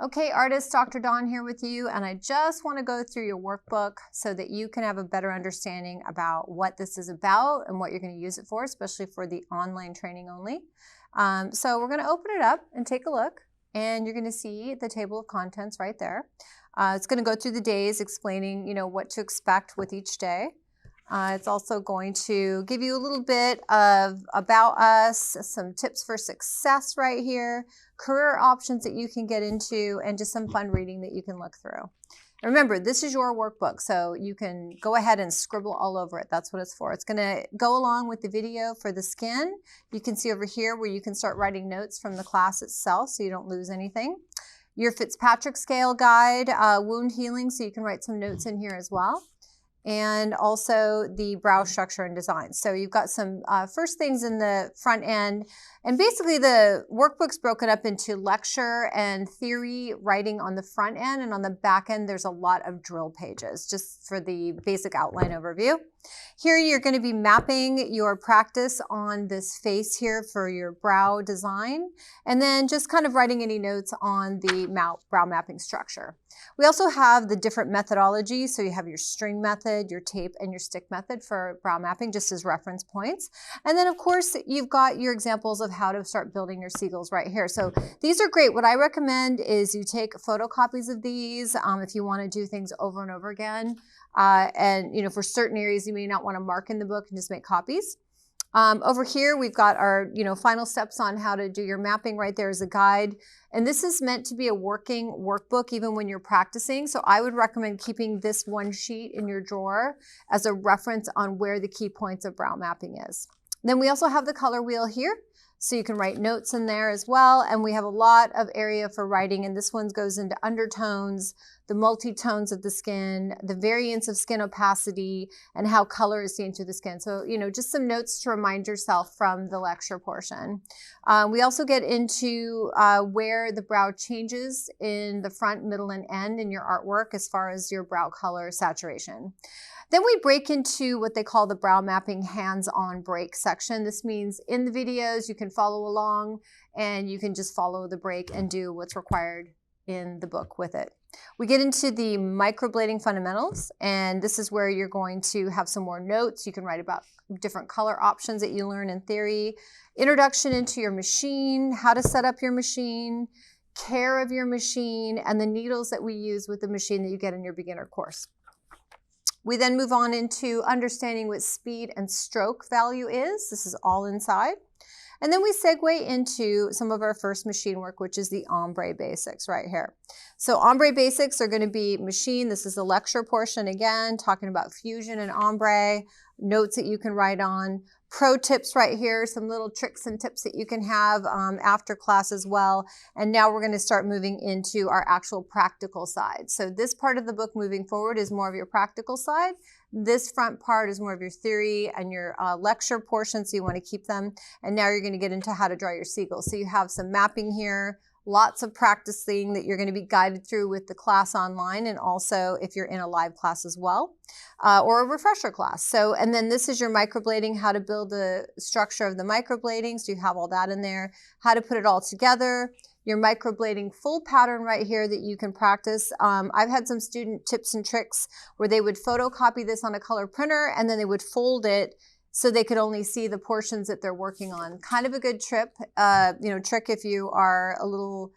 Okay, artist, Dr. Dawn here with you, and I just want to go through your workbook so that you can have a better understanding about what this is about and what you're going to use it for, especially for the online training only. So we're going to open it up and take a look, and you're going to see the table of contents right there. It's going to go through the days explaining, what to expect with each day. It's also going to give you a little bit of about us, some tips for success right here, career options that you can get into, and just some fun reading that you can look through. And remember, this is your workbook, so you can go ahead and scribble all over it. That's what it's for. It's going to go along with the video for the skin. You can see over here where you can start writing notes from the class itself so you don't lose anything. Your Fitzpatrick scale guide, wound healing, so you can write some notes in here as well. And also the brow structure and design. So you've got some first things in the front end. And basically the workbook's broken up into lecture and theory writing on the front end, and on the back end there's a lot of drill pages just for the basic outline overview. Here you're going to be mapping your practice on this face here for your brow design, and then just kind of writing any notes on the brow mapping structure. We also have the different methodologies, so you have your string method, your tape, and your stick method for brow mapping just as reference points. And then of course you've got your examples of how to start building your seagulls right here. So these are great. What I recommend is you take photocopies of these if you want to do things over and over again. And for certain areas you may not want to mark in the book and just make copies. Over here we've got our final steps on how to do your mapping. Right there is a guide, and this is meant to be a working workbook even when you're practicing, so I would recommend keeping this one sheet in your drawer as a reference on where the key points of brow mapping is. Then we also have the color wheel here, so you can write notes in there as well, and we have a lot of area for writing, and this one goes into undertones, the multi-tones of the skin, the variance of skin opacity, and how color is seen through the skin. So, just some notes to remind yourself from the lecture portion. We also get into where the brow changes in the front, middle, and end in your artwork as far as your brow color saturation. Then we break into what they call the brow mapping hands-on break section. This means in the videos you can follow along and you can just follow the break and do what's required in the book with it. We get into the microblading fundamentals, and this is where you're going to have some more notes. You can write about different color options that you learn in theory, introduction into your machine, how to set up your machine, care of your machine, and the needles that we use with the machine that you get in your beginner course. We then move on into understanding what speed and stroke value is. This is all inside. And then we segue into some of our first machine work, which is the Ombre basics right here. So Ombre basics are going to be machine. This is the lecture portion again, talking about fusion and ombre, notes that you can write on. Pro tips right here, some little tricks and tips that you can have after class as well. And now we're going to start moving into our actual practical side. So this part of the book moving forward is more of your practical side. This front part is more of your theory and your lecture portion, so you want to keep them. And now you're going to get into how to draw your seagulls. So you have some mapping here, lots of practicing that you're going to be guided through with the class online, and also if you're in a live class as well, or a refresher class. So, and then this is your microblading, how to build the structure of the microblading. So you have all that in there, how to put it all together. Your microblading full pattern right here that you can practice. I've had some student tips and tricks where they would photocopy this on a color printer and then they would fold it so they could only see the portions that they're working on. Kind of a good trick if you are a little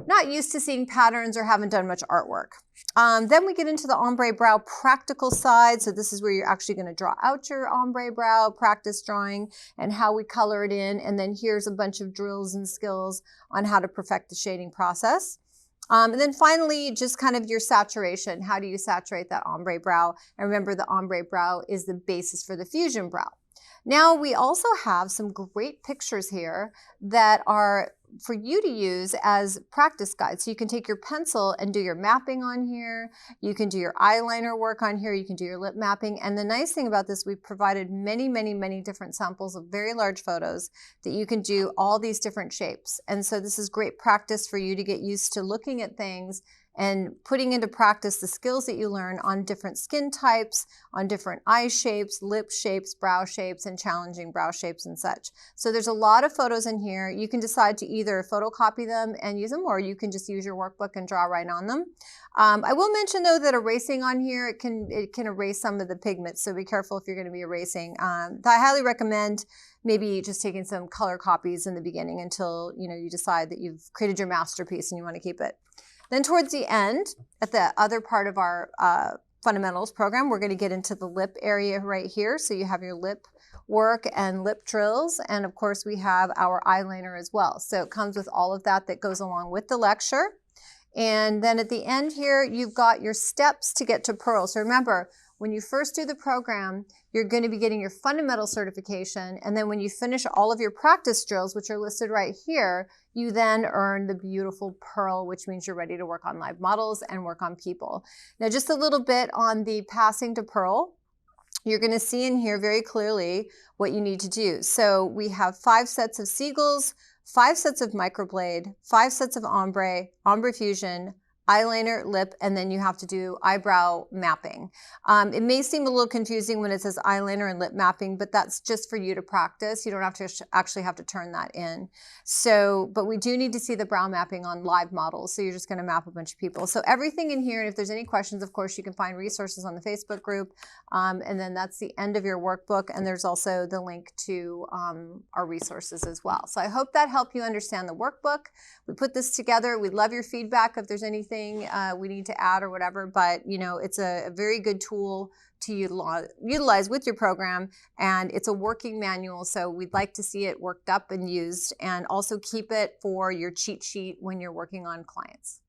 not used to seeing patterns or haven't done much artwork. Then we get into the ombre brow practical side. So this is where you're actually going to draw out your ombre brow, practice drawing, and how we color it in. And then here's a bunch of drills and skills on how to perfect the shading process. And then finally, just kind of your saturation. How do you saturate that ombre brow? And remember, the ombre brow is the basis for the fusion brow. Now, we also have some great pictures here that are for you to use as practice guides. So you can take your pencil and do your mapping on here. You can do your eyeliner work on here. You can do your lip mapping. And the nice thing about this, we've provided many, many, many different samples of very large photos that you can do all these different shapes. And so this is great practice for you to get used to looking at things and putting into practice the skills that you learn on different skin types, on different eye shapes, lip shapes, brow shapes, and challenging brow shapes and such. So there's a lot of photos in here. You can decide to either photocopy them and use them, or you can just use your workbook and draw right on them. I will mention though that erasing on here, it can erase some of the pigments, so be careful if you're going to be erasing. I highly recommend maybe just taking some color copies in the beginning until you decide that you've created your masterpiece and you want to keep it. Then towards the end, at the other part of our fundamentals program, we're going to get into the lip area right here. So you have your lip work and lip drills, and of course we have our eyeliner as well. So it comes with all of that goes along with the lecture. And then at the end here, you've got your steps to get to Pearl. So remember, when you first do the program, you're going to be getting your fundamental certification. And then when you finish all of your practice drills, which are listed right here, you then earn the beautiful Pearl, which means you're ready to work on live models and work on people. Now, just a little bit on the passing to Pearl. You're going to see in here very clearly what you need to do. So we have 5 sets of seagulls, 5 sets of microblade, 5 sets of ombre, ombre fusion, eyeliner, lip, and then you have to do eyebrow mapping. It may seem a little confusing when it says eyeliner and lip mapping, but that's just for you to practice. You don't have to actually have to turn that in. So, but we do need to see the brow mapping on live models. So you're just going to map a bunch of people. So everything in here, and if there's any questions, of course, you can find resources on the Facebook group. And then that's the end of your workbook. And there's also the link to our resources as well. So I hope that helped you understand the workbook. We put this together. We'd love your feedback if there's anything we need to add or whatever, but it's a very good tool to utilize with your program, and it's a working manual, so we'd like to see it worked up and used, and also keep it for your cheat sheet when you're working on clients.